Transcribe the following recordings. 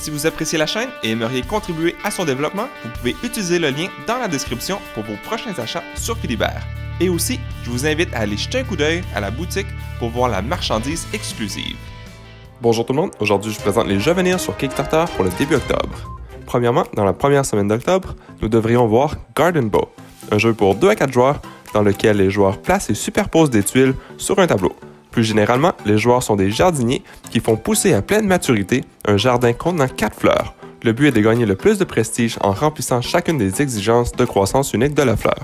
Si vous appréciez la chaîne et aimeriez contribuer à son développement, vous pouvez utiliser le lien dans la description pour vos prochains achats sur Philibert. Et aussi, je vous invite à aller jeter un coup d'œil à la boutique pour voir la marchandise exclusive. Bonjour tout le monde, aujourd'hui je vous présente les jeux à venir sur Kickstarter pour le début octobre. Premièrement, dans la première semaine d'octobre, nous devrions voir Garden Bow, un jeu pour 2 à 4 joueurs dans lequel les joueurs placent et superposent des tuiles sur un tableau. Plus généralement, les joueurs sont des jardiniers qui font pousser à pleine maturité un jardin contenant 4 fleurs. Le but est de gagner le plus de prestige en remplissant chacune des exigences de croissance unique de la fleur.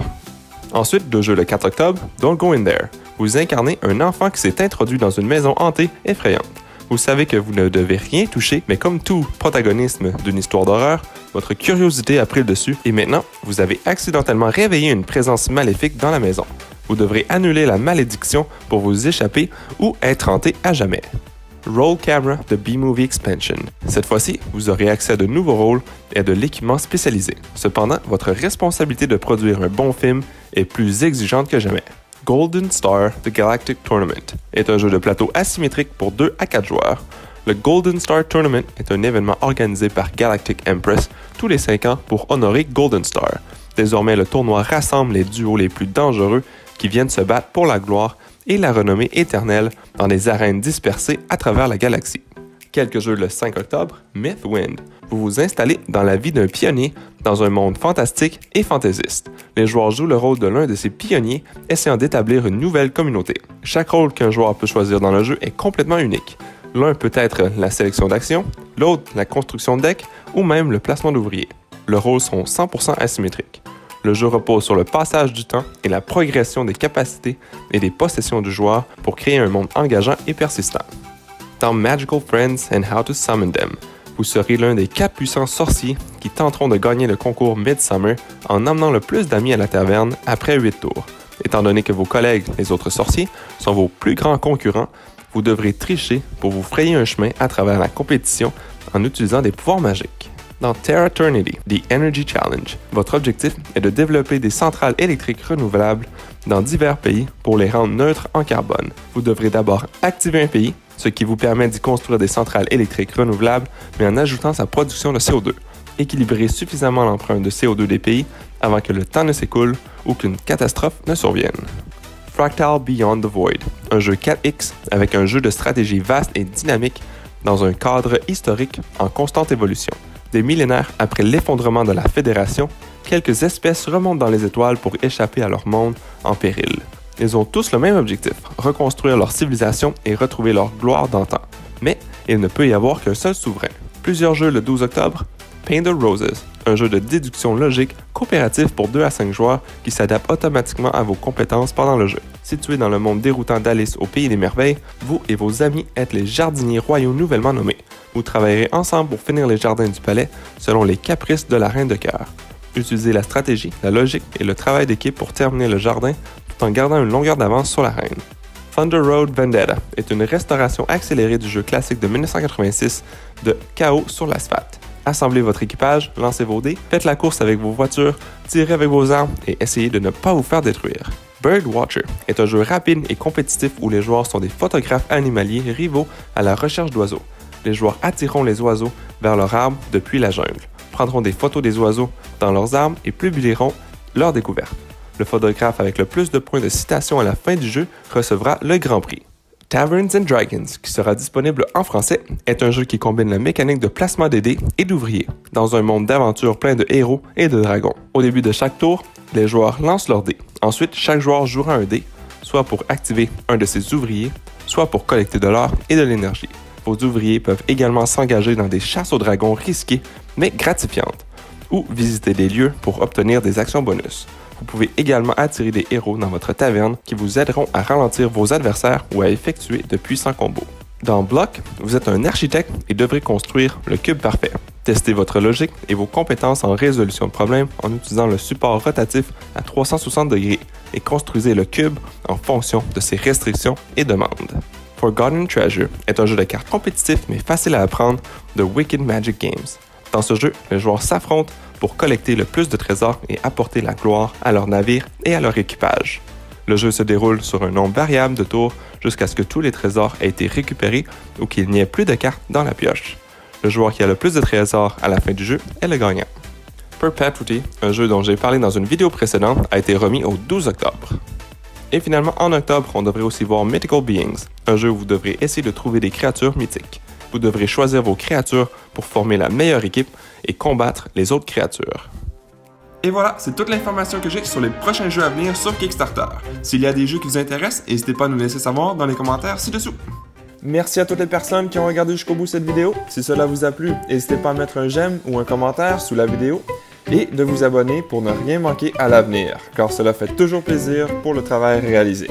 Ensuite, le jeu le 4 octobre, Don't Go In There. Vous incarnez un enfant qui s'est introduit dans une maison hantée effrayante. Vous savez que vous ne devez rien toucher, mais comme tout protagonisme d'une histoire d'horreur, votre curiosité a pris le dessus et maintenant, vous avez accidentellement réveillé une présence maléfique dans la maison. Vous devrez annuler la malédiction pour vous échapper ou être hanté à jamais. Roll Camera de B-Movie Expansion. Cette fois-ci, vous aurez accès à de nouveaux rôles et à de l'équipement spécialisé. Cependant, votre responsabilité de produire un bon film est plus exigeante que jamais. Golden Star The Galactic Tournament est un jeu de plateau asymétrique pour 2 à 4 joueurs. Le Golden Star Tournament est un événement organisé par Galactic Empress tous les 5 ans pour honorer Golden Star. Désormais, le tournoi rassemble les duos les plus dangereux qui viennent se battre pour la gloire et la renommée éternelle dans des arènes dispersées à travers la galaxie. Quelques jeux le 5 octobre, Mythwind. Vous vous installez dans la vie d'un pionnier dans un monde fantastique et fantaisiste. Les joueurs jouent le rôle de l'un de ces pionniers, essayant d'établir une nouvelle communauté. Chaque rôle qu'un joueur peut choisir dans le jeu est complètement unique. L'un peut être la sélection d'actions, l'autre la construction de decks ou même le placement d'ouvriers. Leurs rôles sont 100% asymétriques. Le jeu repose sur le passage du temps et la progression des capacités et des possessions du joueur pour créer un monde engageant et persistant. Dans Magical Friends and How to Summon Them, vous serez l'un des 4 puissants sorciers qui tenteront de gagner le concours Midsummer en emmenant le plus d'amis à la taverne après 8 tours. Étant donné que vos collègues, les autres sorciers, sont vos plus grands concurrents, vous devrez tricher pour vous frayer un chemin à travers la compétition en utilisant des pouvoirs magiques. Dans Terra Eternity, The Energy Challenge, votre objectif est de développer des centrales électriques renouvelables dans divers pays pour les rendre neutres en carbone. Vous devrez d'abord activer un pays, ce qui vous permet d'y construire des centrales électriques renouvelables, mais en ajoutant sa production de CO2. Équilibrer suffisamment l'empreinte de CO2 des pays avant que le temps ne s'écoule ou qu'une catastrophe ne survienne. Fractal Beyond the Void, un jeu 4X avec un jeu de stratégie vaste et dynamique dans un cadre historique en constante évolution. Des millénaires après l'effondrement de la Fédération, quelques espèces remontent dans les étoiles pour échapper à leur monde en péril. Ils ont tous le même objectif, reconstruire leur civilisation et retrouver leur gloire d'antan. Mais il ne peut y avoir qu'un seul souverain. Plusieurs jeux le 12 octobre, Paint the Roses, un jeu de déduction logique coopératif pour 2 à 5 joueurs qui s'adapte automatiquement à vos compétences pendant le jeu. Situé dans le monde déroutant d'Alice au Pays des Merveilles, vous et vos amis êtes les jardiniers royaux nouvellement nommés. Vous travaillerez ensemble pour finir les jardins du palais selon les caprices de la Reine de Cœur. Utilisez la stratégie, la logique et le travail d'équipe pour terminer le jardin tout en gardant une longueur d'avance sur la Reine. Thunder Road Vendetta est une restauration accélérée du jeu classique de 1986 de Chaos sur l'asphalte. Assemblez votre équipage, lancez vos dés, faites la course avec vos voitures, tirez avec vos armes et essayez de ne pas vous faire détruire. Bird Watcher est un jeu rapide et compétitif où les joueurs sont des photographes animaliers rivaux à la recherche d'oiseaux. Les joueurs attireront les oiseaux vers leurs arbres depuis la jungle, prendront des photos des oiseaux dans leurs arbres et publieront leur découverte. Le photographe avec le plus de points de citation à la fin du jeu recevra le grand prix. Taverns and Dragons, qui sera disponible en français, est un jeu qui combine la mécanique de placement des dés et d'ouvriers, dans un monde d'aventure plein de héros et de dragons. Au début de chaque tour, les joueurs lancent leurs dés. Ensuite, chaque joueur jouera un dé, soit pour activer un de ses ouvriers, soit pour collecter de l'or et de l'énergie. Vos ouvriers peuvent également s'engager dans des chasses aux dragons risquées, mais gratifiantes, ou visiter des lieux pour obtenir des actions bonus. Vous pouvez également attirer des héros dans votre taverne qui vous aideront à ralentir vos adversaires ou à effectuer de puissants combos. Dans Block, vous êtes un architecte et devrez construire le cube parfait. Testez votre logique et vos compétences en résolution de problèmes en utilisant le support rotatif à 360 degrés et construisez le cube en fonction de ses restrictions et demandes. Forgotten Treasure est un jeu de cartes compétitif mais facile à apprendre de Wicked Magic Games. Dans ce jeu, les joueurs s'affrontent pour collecter le plus de trésors et apporter la gloire à leur navire et à leur équipage. Le jeu se déroule sur un nombre variable de tours jusqu'à ce que tous les trésors aient été récupérés ou qu'il n'y ait plus de cartes dans la pioche. Le joueur qui a le plus de trésors à la fin du jeu est le gagnant. Perpetuity, un jeu dont j'ai parlé dans une vidéo précédente, a été remis au 12 octobre. Et finalement, en octobre, on devrait aussi voir Mythical Beings, un jeu où vous devrez essayer de trouver des créatures mythiques. Vous devrez choisir vos créatures pour former la meilleure équipe et combattre les autres créatures. Et voilà, c'est toute l'information que j'ai sur les prochains jeux à venir sur Kickstarter. S'il y a des jeux qui vous intéressent, n'hésitez pas à nous laisser savoir dans les commentaires ci-dessous. Merci à toutes les personnes qui ont regardé jusqu'au bout cette vidéo. Si cela vous a plu, n'hésitez pas à mettre un j'aime ou un commentaire sous la vidéo et de vous abonner pour ne rien manquer à l'avenir, car cela fait toujours plaisir pour le travail réalisé.